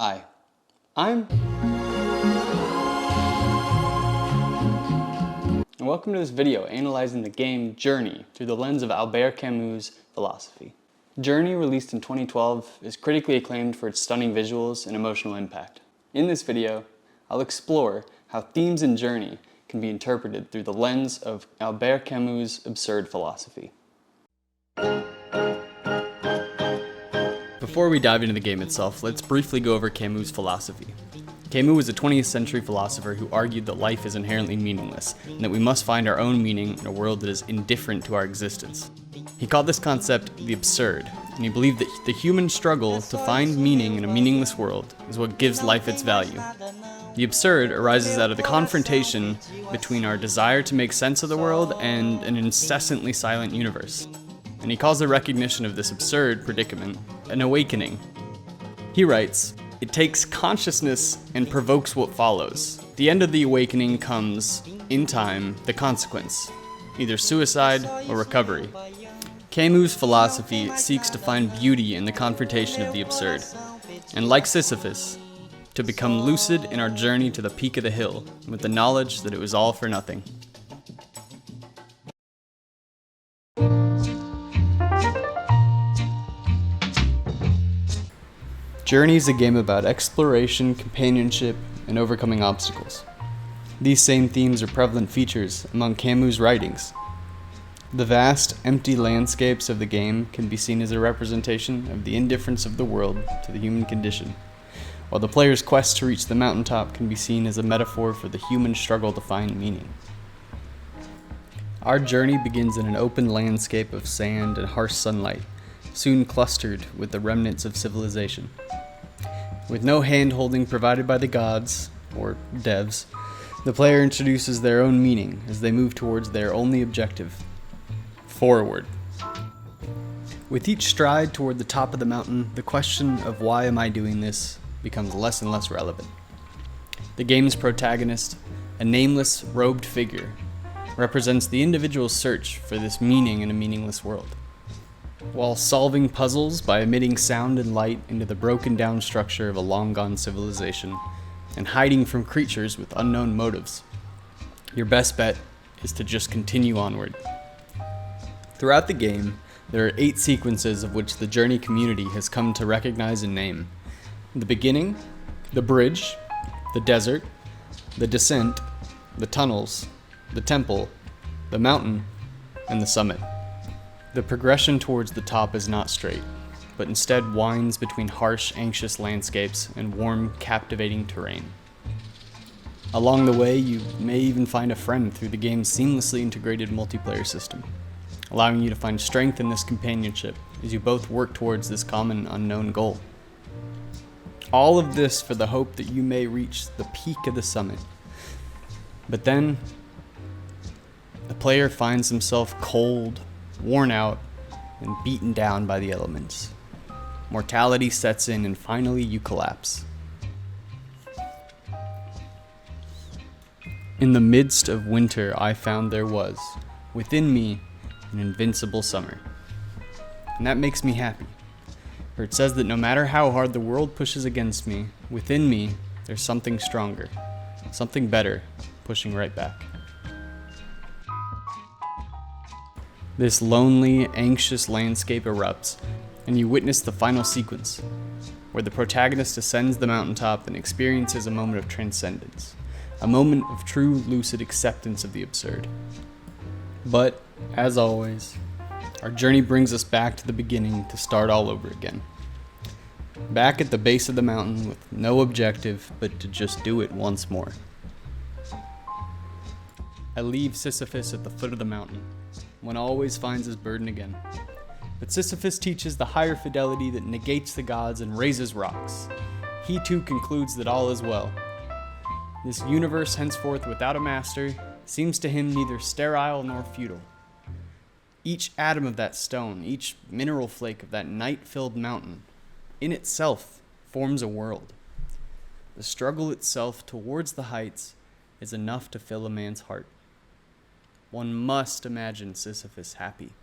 Hi, I'm... And welcome to this video analyzing the game Journey through the lens of Albert Camus' philosophy. Journey, released in 2012, is critically acclaimed for its stunning visuals and emotional impact. In this video, I'll explore how themes in Journey can be interpreted through the lens of Albert Camus' absurd philosophy. Before we dive into the game itself, let's briefly go over Camus' philosophy. Camus was a 20th century philosopher who argued that life is inherently meaningless, and that we must find our own meaning in a world that is indifferent to our existence. He called this concept the absurd, and he believed that the human struggle to find meaning in a meaningless world is what gives life its value. The absurd arises out of the confrontation between our desire to make sense of the world and an incessantly silent universe. And he calls the recognition of this absurd predicament an awakening. He writes, "It takes consciousness and provokes what follows. The end of the awakening comes, in time, the consequence, either suicide or recovery." Camus' philosophy seeks to find beauty in the confrontation of the absurd, and like Sisyphus, to become lucid in our journey to the peak of the hill, with the knowledge that it was all for nothing. Journey is a game about exploration, companionship, and overcoming obstacles. These same themes are prevalent features among Camus' writings. The vast, empty landscapes of the game can be seen as a representation of the indifference of the world to the human condition, while the player's quest to reach the mountaintop can be seen as a metaphor for the human struggle to find meaning. Our journey begins in an open landscape of sand and harsh sunlight, soon clustered with the remnants of civilization. With no hand-holding provided by the gods, or devs, the player introduces their own meaning as they move towards their only objective: forward. With each stride toward the top of the mountain, the question of why am I doing this becomes less and less relevant. The game's protagonist, a nameless, robed figure, represents the individual's search for this meaning in a meaningless world. While solving puzzles by emitting sound and light into the broken down structure of a long-gone civilization, and hiding from creatures with unknown motives, your best bet is to just continue onward. Throughout the game, there are 8 sequences of which the Journey community has come to recognize and name: the beginning, the bridge, the desert, the descent, the tunnels, the temple, the mountain, and the summit. The progression towards the top is not straight, but instead winds between harsh, anxious landscapes and warm, captivating terrain. Along the way, you may even find a friend through the game's seamlessly integrated multiplayer system, allowing you to find strength in this companionship as you both work towards this common unknown goal. All of this for the hope that you may reach the peak of the summit. But then, the player finds himself cold, worn out, and beaten down by the elements. Mortality sets in, and finally you collapse. In the midst of winter, I found there was, within me, an invincible summer. And that makes me happy, for it says that no matter how hard the world pushes against me, within me, there's something stronger, something better, pushing right back. This lonely, anxious landscape erupts, and you witness the final sequence, where the protagonist ascends the mountaintop and experiences a moment of transcendence, a moment of true lucid acceptance of the absurd. But, as always, our journey brings us back to the beginning to start all over again. Back at the base of the mountain with no objective but to just do it once more. I leave Sisyphus at the foot of the mountain. One always finds his burden again. But Sisyphus teaches the higher fidelity that negates the gods and raises rocks. He too concludes that all is well. This universe henceforth without a master seems to him neither sterile nor futile. Each atom of that stone, each mineral flake of that night-filled mountain, in itself forms a world. The struggle itself towards the heights is enough to fill a man's heart. One must imagine Sisyphus happy.